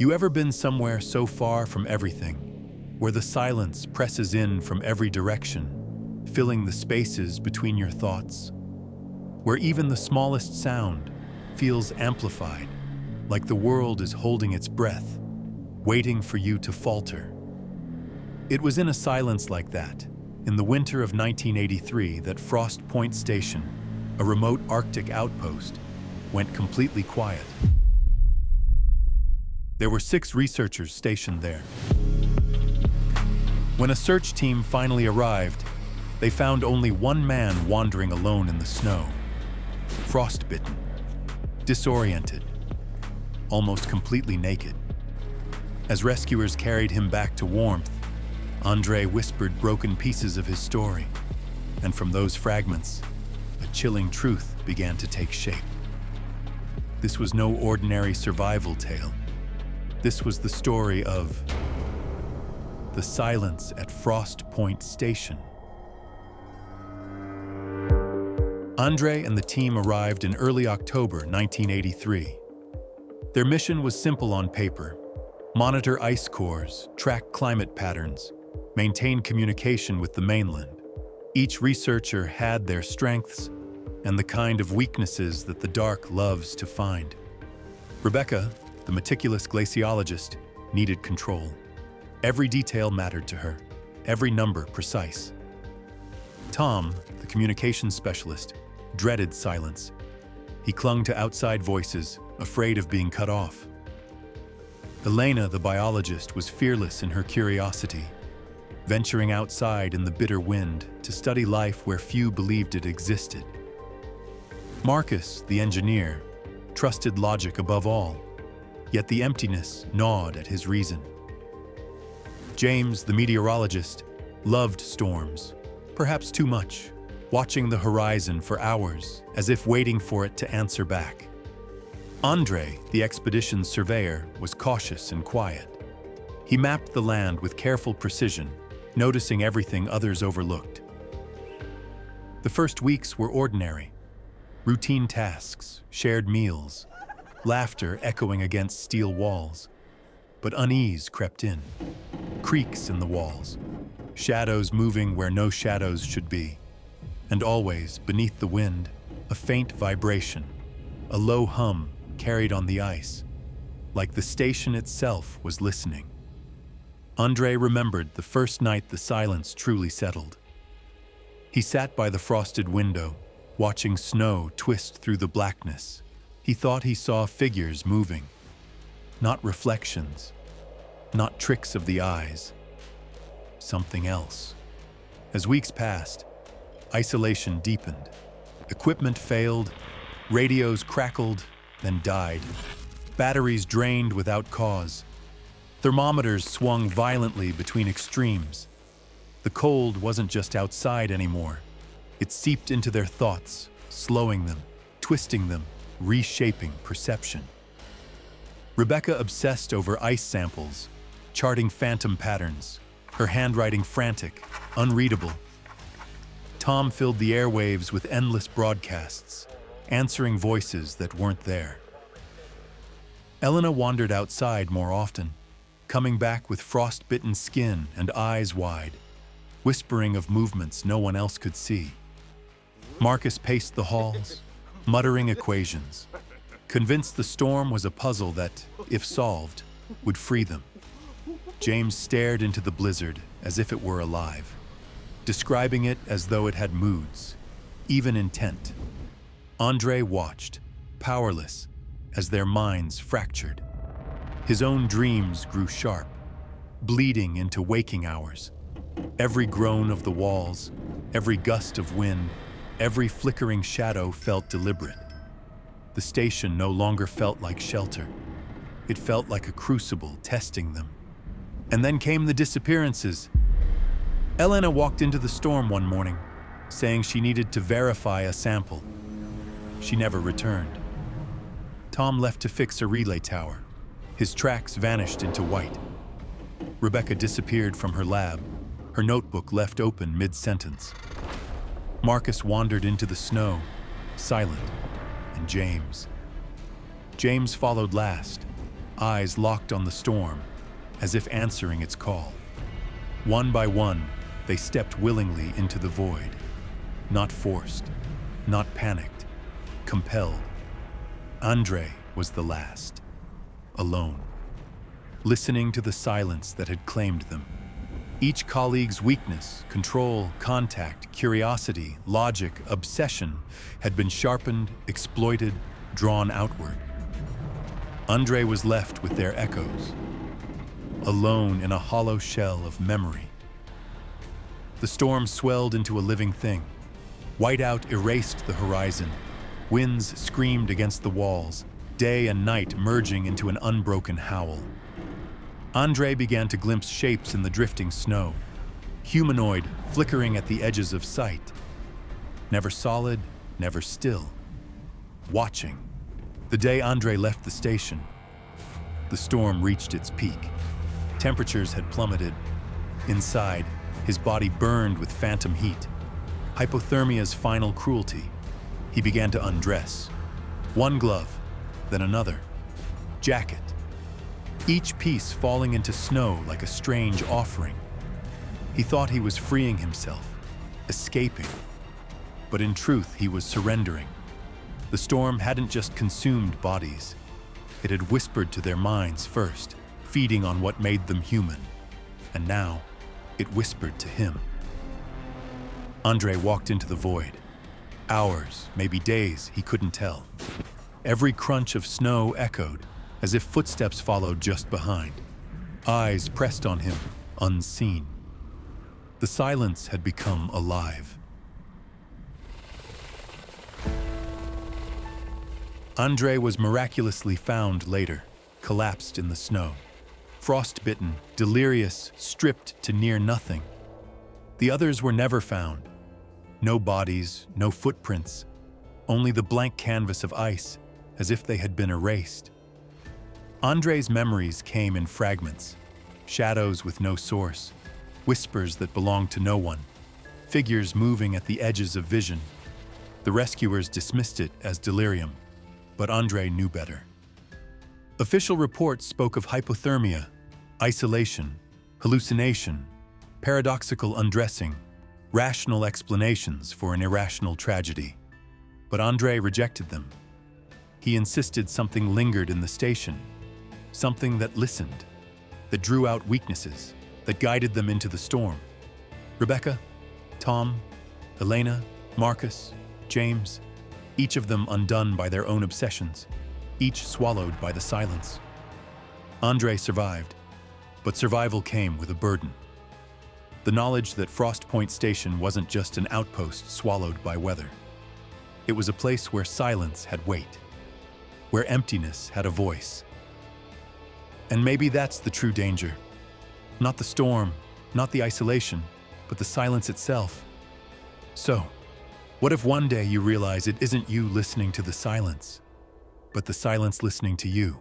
You ever been somewhere so far from everything, where the silence presses in from every direction, filling the spaces between your thoughts? Where even the smallest sound feels amplified, like the world is holding its breath, waiting for you to falter. It was in a silence like that, in the winter of 1983, that Frost Point Station, a remote Arctic outpost, went completely quiet. There were 6 researchers stationed there. When a search team finally arrived, they found only one man wandering alone in the snow, frostbitten, disoriented, almost completely naked. As rescuers carried him back to warmth, Andre whispered broken pieces of his story, and from those fragments, a chilling truth began to take shape. This was no ordinary survival tale. This was the story of the silence at Frost Point Station. Andre and the team arrived in early October 1983. Their mission was simple on paper: monitor ice cores, track climate patterns, maintain communication with the mainland. Each researcher had their strengths and the kind of weaknesses that the dark loves to find. Rebecca, the meticulous glaciologist, needed control. Every detail mattered to her, every number precise. Tom, the communications specialist, dreaded silence. He clung to outside voices, afraid of being cut off. Elena, the biologist, was fearless in her curiosity, venturing outside in the bitter wind to study life where few believed it existed. Marcus, the engineer, trusted logic above all, yet the emptiness gnawed at his reason. James, the meteorologist, loved storms, perhaps too much, watching the horizon for hours as if waiting for it to answer back. Andre, the expedition's surveyor, was cautious and quiet. He mapped the land with careful precision, noticing everything others overlooked. The first weeks were ordinary. Routine tasks, shared meals, laughter echoing against steel walls. But unease crept in. Creaks in the walls, shadows moving where no shadows should be. And always, beneath the wind, a faint vibration, a low hum carried on the ice, like the station itself was listening. Andre remembered the first night the silence truly settled. He sat by the frosted window, watching snow twist through the blackness. He thought he saw figures moving, not reflections, not tricks of the eyes, something else. As weeks passed, isolation deepened. Equipment failed, radios crackled, then died. Batteries drained without cause. Thermometers swung violently between extremes. The cold wasn't just outside anymore. It seeped into their thoughts, slowing them, twisting them, reshaping perception. Rebecca obsessed over ice samples, charting phantom patterns, her handwriting frantic, unreadable. Tom filled the airwaves with endless broadcasts, answering voices that weren't there. Elena wandered outside more often, coming back with frostbitten skin and eyes wide, whispering of movements no one else could see. Marcus paced the halls, muttering equations, convinced the storm was a puzzle that, if solved, would free them. James stared into the blizzard as if it were alive, describing it as though it had moods, even intent. Andre watched, powerless, as their minds fractured. His own dreams grew sharp, bleeding into waking hours. Every groan of the walls, every gust of wind, every flickering shadow felt deliberate. The station no longer felt like shelter. It felt like a crucible testing them. And then came the disappearances. Elena walked into the storm one morning, saying she needed to verify a sample. She never returned. Tom left to fix a relay tower. His tracks vanished into white. Rebecca disappeared from her lab, her notebook left open mid-sentence. Marcus wandered into the snow, silent, and James. James followed last, eyes locked on the storm, as if answering its call. One by one, they stepped willingly into the void. Not forced, not panicked, compelled. Andre was the last, alone, listening to the silence that had claimed them. Each colleague's weakness, control, contact, curiosity, logic, obsession had been sharpened, exploited, drawn outward. Andre was left with their echoes, alone in a hollow shell of memory. The storm swelled into a living thing. Whiteout erased the horizon. Winds screamed against the walls, day and night merging into an unbroken howl. Andre began to glimpse shapes in the drifting snow, humanoid, flickering at the edges of sight. Never solid, never still. Watching. The day Andre left the station, the storm reached its peak. Temperatures had plummeted. Inside, his body burned with phantom heat. Hypothermia's final cruelty. He began to undress. One glove, then another. Jacket. Each piece falling into snow like a strange offering. He thought he was freeing himself, escaping. But in truth, he was surrendering. The storm hadn't just consumed bodies. It had whispered to their minds first, feeding on what made them human. And now, it whispered to him. Andre walked into the void. Hours, maybe days, he couldn't tell. Every crunch of snow echoed, as if footsteps followed just behind. Eyes pressed on him, unseen. The silence had become alive. Andre was miraculously found later, collapsed in the snow. Frostbitten, delirious, stripped to near nothing. The others were never found. No bodies, no footprints, only the blank canvas of ice, as if they had been erased. Andre's memories came in fragments, shadows with no source, whispers that belonged to no one, figures moving at the edges of vision. The rescuers dismissed it as delirium, but Andre knew better. Official reports spoke of hypothermia, isolation, hallucination, paradoxical undressing, rational explanations for an irrational tragedy. But Andre rejected them. He insisted something lingered in the station, something that listened, that drew out weaknesses, that guided them into the storm. Rebecca, Tom, Elena, Marcus, James, each of them undone by their own obsessions, each swallowed by the silence. Andre survived, but survival came with a burden. The knowledge that Frost Point Station wasn't just an outpost swallowed by weather. It was a place where silence had weight, where emptiness had a voice. And maybe that's the true danger. Not the storm, not the isolation, but the silence itself. So, what if one day you realize it isn't you listening to the silence, but the silence listening to you?